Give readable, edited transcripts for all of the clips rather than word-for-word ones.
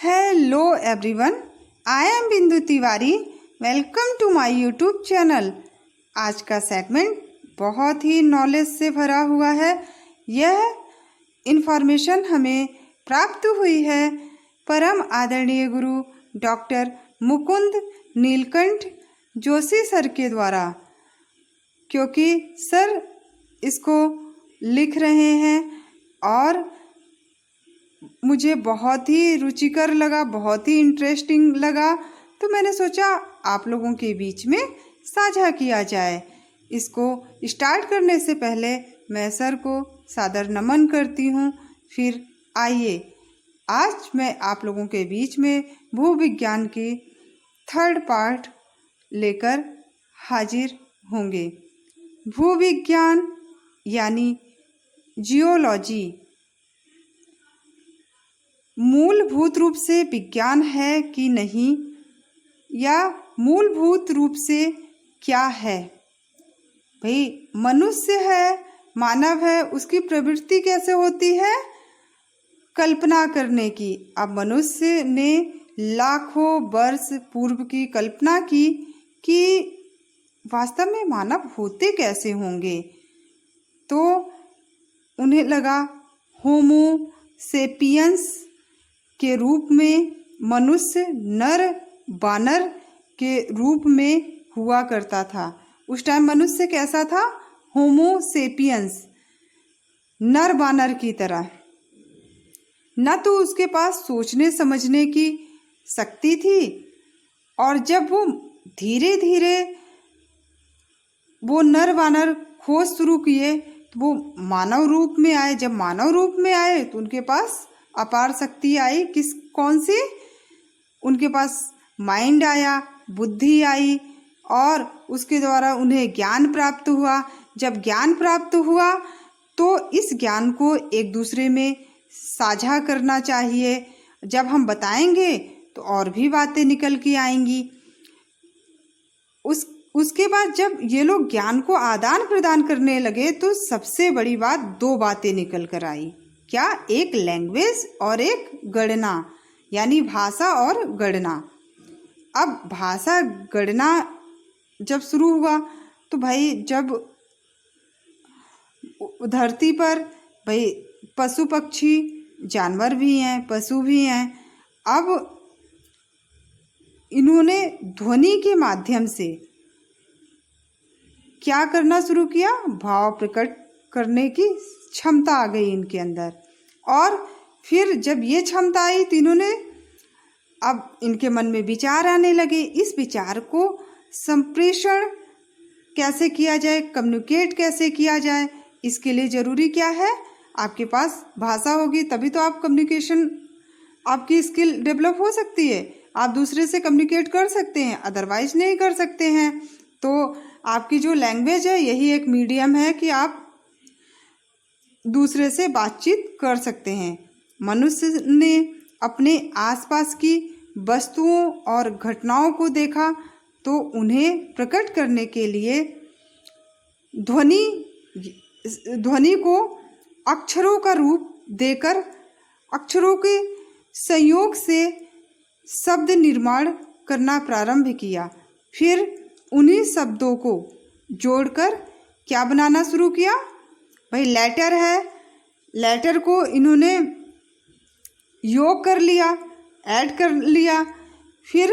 Hello everyone, I am Bindu Tiwari. Welcome to my YouTube channel. आज का segment बहुत ही knowledge से भरा हुआ है। यह इन्फॉर्मेशन हमें प्राप्त हुई है परम आदरणीय गुरु डॉक्टर मुकुंद नीलकंठ जोशी सर के द्वारा, क्योंकि सर इसको लिख रहे हैं और मुझे बहुत ही रुचिकर लगा, बहुत ही इंटरेस्टिंग लगा, तो मैंने सोचा आप लोगों के बीच में साझा किया जाए। इसको स्टार्ट करने से पहले मैं सर को सादर नमन करती हूँ। फिर आइए, आज मैं आप लोगों के बीच में भूविज्ञान की थर्ड पार्ट लेकर हाजिर होंगे। भूविज्ञान यानी जियोलॉजी मूलभूत रूप से विज्ञान है कि नहीं, या मूलभूत रूप से क्या है? भाई मनुष्य है, मानव है, उसकी प्रवृत्ति कैसे होती है? कल्पना करने की। अब मनुष्य ने लाखों वर्ष पूर्व की कल्पना की कि वास्तव में मानव होते कैसे होंगे, तो उन्हें लगा होमो सेपियंस के रूप में मनुष्य नर बानर के रूप में हुआ करता था। उस टाइम मनुष्य कैसा था? होमो सेपियंस, नर बानर की तरह। न तो उसके पास सोचने समझने की शक्ति थी, और जब वो धीरे धीरे वो नर बानर खोज शुरू किए तो वो मानव रूप में आए। जब मानव रूप में आए तो उनके पास अपार शक्ति आई। कौन सी? उनके पास माइंड आया, बुद्धि आई, और उसके द्वारा उन्हें ज्ञान प्राप्त हुआ। जब ज्ञान प्राप्त हुआ तो इस ज्ञान को एक दूसरे में साझा करना चाहिए। जब हम बताएंगे तो और भी बातें निकल के आएंगी। उसके बाद जब ये लोग ज्ञान को आदान प्रदान करने लगे तो सबसे बड़ी बात, दो बातें निकल कर आई। क्या? एक लैंग्वेज और एक गणना, यानी भाषा और गणना। अब भाषा गणना जब शुरू हुआ तो भाई, जब धरती पर भाई पशु पक्षी जानवर भी हैं, पशु भी हैं। अब इन्होंने ध्वनि के माध्यम से क्या करना शुरू किया? भाव प्रकट करने की क्षमता आ गई इनके अंदर। और फिर जब ये क्षमता आई तो इन्होंने, अब इनके मन में विचार आने लगे। इस विचार को संप्रेषण कैसे किया जाए, कम्युनिकेट कैसे किया जाए, इसके लिए ज़रूरी क्या है? आपके पास भाषा होगी तभी तो आप कम्युनिकेशन, आपकी स्किल डेवलप हो सकती है। आप दूसरे से कम्युनिकेट कर सकते हैं, अदरवाइज नहीं कर सकते हैं। तो आपकी जो लैंग्वेज है, यही एक मीडियम है कि आप दूसरे से बातचीत कर सकते हैं। मनुष्य ने अपने आसपास की वस्तुओं और घटनाओं को देखा तो उन्हें प्रकट करने के लिए ध्वनि को अक्षरों का रूप देकर, अक्षरों के संयोग से शब्द निर्माण करना प्रारंभ किया। फिर उन्हीं शब्दों को जोड़कर क्या बनाना शुरू किया? भाई लेटर है, लेटर को इन्होंने योग कर लिया, ऐड कर लिया। फिर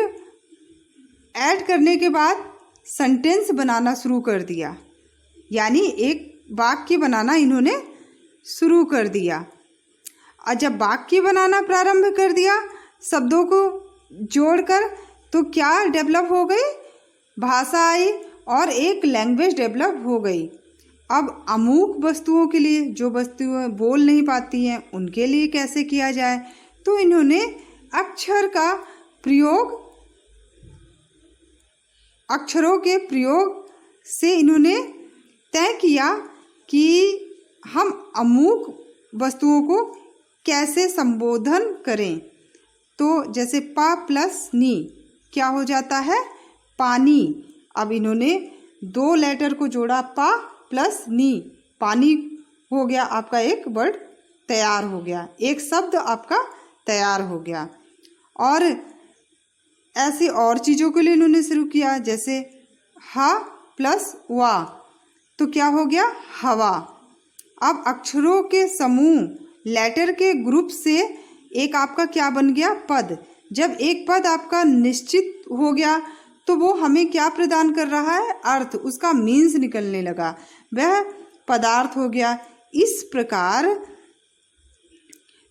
ऐड करने के बाद सेंटेंस बनाना शुरू कर दिया, यानी एक वाक्य बनाना इन्होंने शुरू कर दिया। और जब वाक्य बनाना प्रारंभ कर दिया शब्दों को जोड़कर, तो क्या डेवलप हो गई? भाषा आई और एक लैंग्वेज डेवलप हो गई। अब अमुक वस्तुओं के लिए, जो वस्तुएं बोल नहीं पाती हैं, उनके लिए कैसे किया जाए? तो इन्होंने अक्षर का प्रयोग, अक्षरों के प्रयोग से इन्होंने तय किया कि हम अमुक वस्तुओं को कैसे संबोधन करें। तो जैसे पा प्लस नी क्या हो जाता है? पानी। अब इन्होंने दो लेटर को जोड़ा, पा प्लस नी, पानी हो गया। आपका एक वर्ड तैयार हो गया, एक शब्द आपका तैयार हो गया। और ऐसे और चीज़ों के लिए इन्होंने शुरू किया, जैसे हा प्लस वा, तो क्या हो गया हवा। अब अक्षरों के समूह, लेटर के ग्रुप से एक आपका क्या बन गया पद। जब एक पद आपका निश्चित हो गया तो वो हमें क्या प्रदान कर रहा है, अर्थ, उसका मीन्स निकलने लगा, वह पदार्थ हो गया। इस प्रकार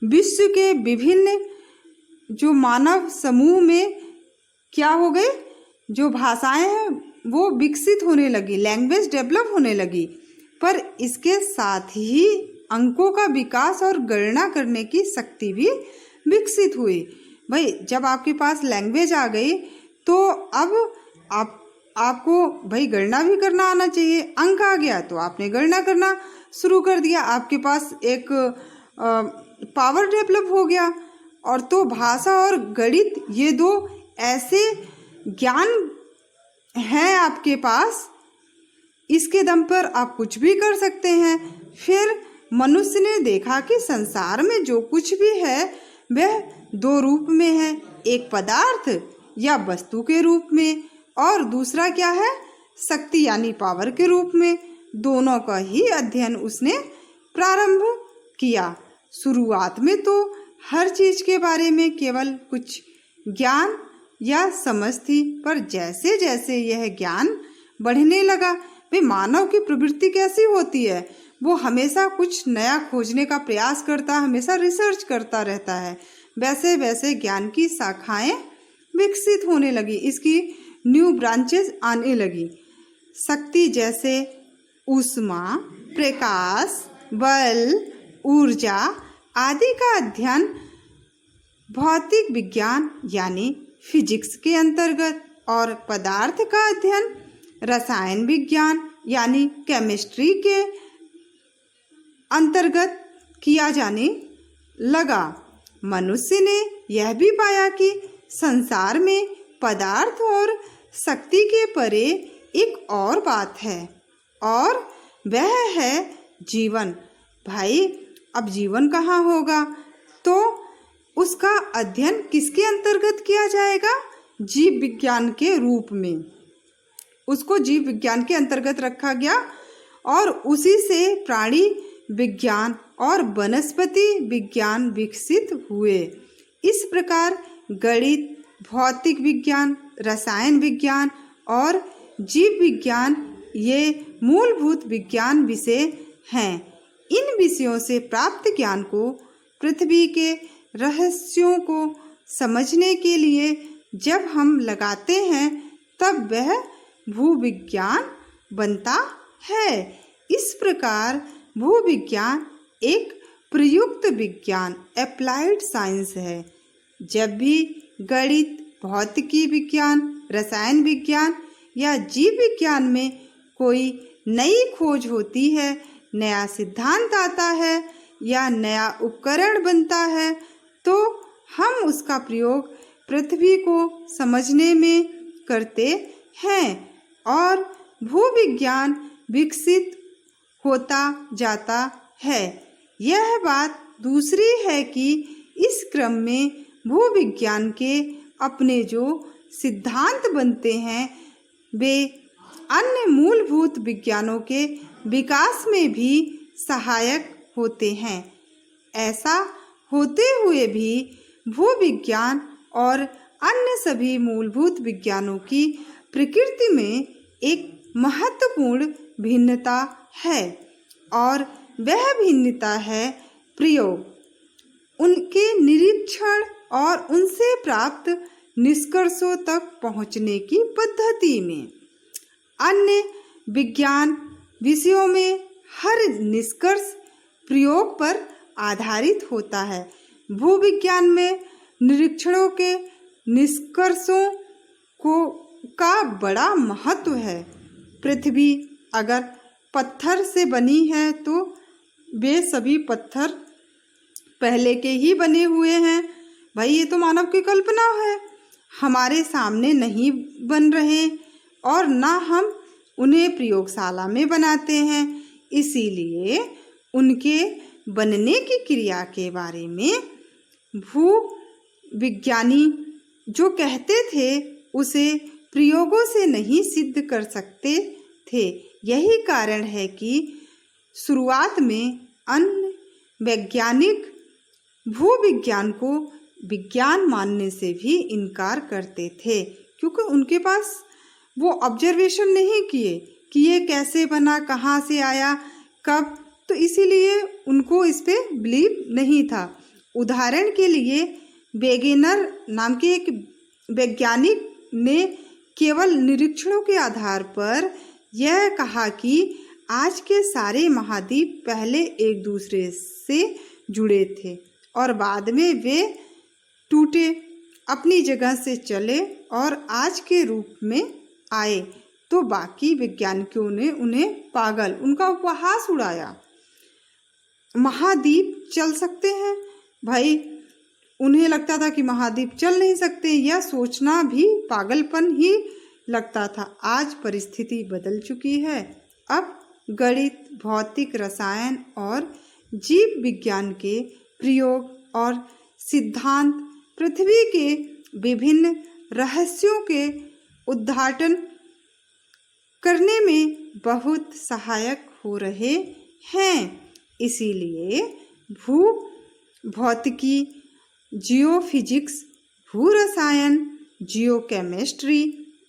विश्व के विभिन्न जो मानव समूह में क्या हो गए, जो भाषाएं हैं वो विकसित होने लगी, लैंग्वेज डेवलप होने लगी। पर इसके साथ ही अंकों का विकास और गणना करने की शक्ति भी विकसित हुई। भाई जब आपके पास लैंग्वेज आ गई तो अब आपको भाई गणना भी करना आना चाहिए। अंक आ गया तो आपने गणना करना शुरू कर दिया, आपके पास एक पावर डेवलप हो गया। और तो भाषा और गणित ये दो ऐसे ज्ञान हैं आपके पास, इसके दम पर आप कुछ भी कर सकते हैं। फिर मनुष्य ने देखा कि संसार में जो कुछ भी है वह दो रूप में है, एक पदार्थ या वस्तु के रूप में और दूसरा क्या है, शक्ति यानी पावर के रूप में। दोनों का ही अध्ययन उसने प्रारंभ किया। शुरुआत में तो हर चीज के बारे में केवल कुछ ज्ञान या समझ थी, पर जैसे जैसे यह ज्ञान बढ़ने लगा, वे मानव की प्रवृत्ति कैसी होती है, वो हमेशा कुछ नया खोजने का प्रयास करता, हमेशा रिसर्च करता रहता है। वैसे वैसे ज्ञान की शाखाएं विकसित होने लगी, इसकी न्यू ब्रांचेस आने लगी। शक्ति जैसे ऊष्मा, प्रकाश, बल, ऊर्जा आदि का अध्ययन भौतिक विज्ञान यानी फिजिक्स के अंतर्गत और पदार्थ का अध्ययन रसायन विज्ञान यानी केमिस्ट्री के अंतर्गत किया जाने लगा। मनुष्य ने यह भी पाया कि संसार में पदार्थ और शक्ति के परे एक और बात है और वह है जीवन। भाई अब जीवन कहाँ होगा, तो उसका अध्ययन किसके अंतर्गत किया जाएगा, जीव विज्ञान के रूप में। उसको जीव विज्ञान के अंतर्गत रखा गया और उसी से प्राणी विज्ञान और वनस्पति विज्ञान विकसित हुए। इस प्रकार गणित, भौतिक विज्ञान, रसायन विज्ञान और जीव विज्ञान ये मूलभूत विज्ञान विषय हैं। इन विषयों से प्राप्त ज्ञान को पृथ्वी के रहस्यों को समझने के लिए जब हम लगाते हैं तब वह भूविज्ञान बनता है। इस प्रकार भूविज्ञान एक प्रयुक्त विज्ञान एप्लाइड साइंस है। जब भी गणित, भौतिकी विज्ञान, रसायन विज्ञान या जीव विज्ञान में कोई नई खोज होती है, नया सिद्धांत आता है या नया उपकरण बनता है, तो हम उसका प्रयोग पृथ्वी को समझने में करते हैं और भूविज्ञान विकसित होता जाता है। यह बात दूसरी है कि इस क्रम में भूविज्ञान के अपने जो सिद्धांत बनते हैं वे अन्य मूलभूत विज्ञानों के विकास में भी सहायक होते हैं। ऐसा होते हुए भी भूविज्ञान और अन्य सभी मूलभूत विज्ञानों की प्रकृति में एक महत्वपूर्ण भिन्नता है और वह भिन्नता है प्रयोग। उनके निरीक्षण और उनसे प्राप्त निष्कर्षों तक पहुंचने की पद्धति में। अन्य विज्ञान विषयों में हर निष्कर्ष प्रयोग पर आधारित होता है। भूविज्ञान में निरीक्षणों के निष्कर्षों का बड़ा महत्व है। पृथ्वी अगर पत्थर से बनी है तो वे सभी पत्थर पहले के ही बने हुए हैं। भाई ये तो मानव की कल्पना है, हमारे सामने नहीं बन रहे और ना हम उन्हें प्रयोगशाला में बनाते हैं। इसीलिए उनके बनने की क्रिया के बारे में विज्ञानी जो कहते थे उसे प्रयोगों से नहीं सिद्ध कर सकते थे। यही कारण है कि शुरुआत में अन्य वैज्ञानिक भूविज्ञान को विज्ञान मानने से भी इनकार करते थे, क्योंकि उनके पास वो ऑब्जर्वेशन नहीं किए कि ये कैसे बना, कहाँ से आया, कब, तो इसीलिए उनको इस पे बिलीव नहीं था। उदाहरण के लिए वेगेनर नाम के एक वैज्ञानिक ने केवल निरीक्षणों के आधार पर यह कहा कि आज के सारे महाद्वीप पहले एक दूसरे से जुड़े थे और बाद में वे टूटे, अपनी जगह से चले और आज के रूप में आए। तो बाकी वैज्ञानिकों ने उन्हें पागल, उनका उपहास उड़ाया। महाद्वीप चल सकते हैं भाई, उन्हें लगता था कि महाद्वीप चल नहीं सकते, यह सोचना भी पागलपन ही लगता था। आज परिस्थिति बदल चुकी है। अब गणित, भौतिक, रसायन और जीव विज्ञान के प्रयोग और सिद्धांत पृथ्वी के विभिन्न रहस्यों के उद्घाटन करने में बहुत सहायक हो रहे हैं। इसीलिए भौतिकी, जियोफिजिक्स, भूरसायन, जियोकेमिस्ट्री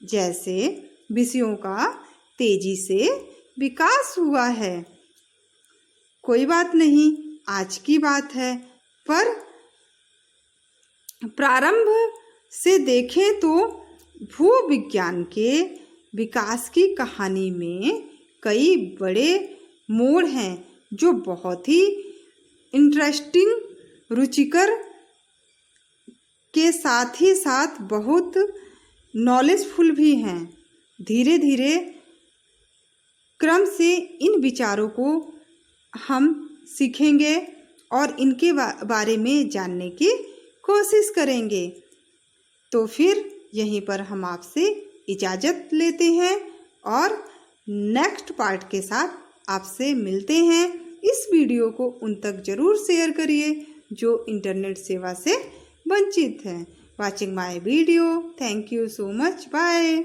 जैसे विषयों का तेजी से विकास हुआ है। कोई बात नहीं, आज की बात है, पर प्रारंभ से देखें तो भूविज्ञान के विकास की कहानी में कई बड़े मोड़ हैं जो बहुत ही इंटरेस्टिंग, रुचिकर के साथ ही साथ बहुत नॉलेजफुल भी हैं। धीरे धीरे क्रम से इन विचारों को हम सीखेंगे और इनके बारे में जानने की कोशिश करेंगे। तो फिर यहीं पर हम आपसे इजाज़त लेते हैं और नेक्स्ट पार्ट के साथ आपसे मिलते हैं। इस वीडियो को उन तक ज़रूर शेयर करिए जो इंटरनेट सेवा से वंचित हैं। Watching my video, thank you so much, bye.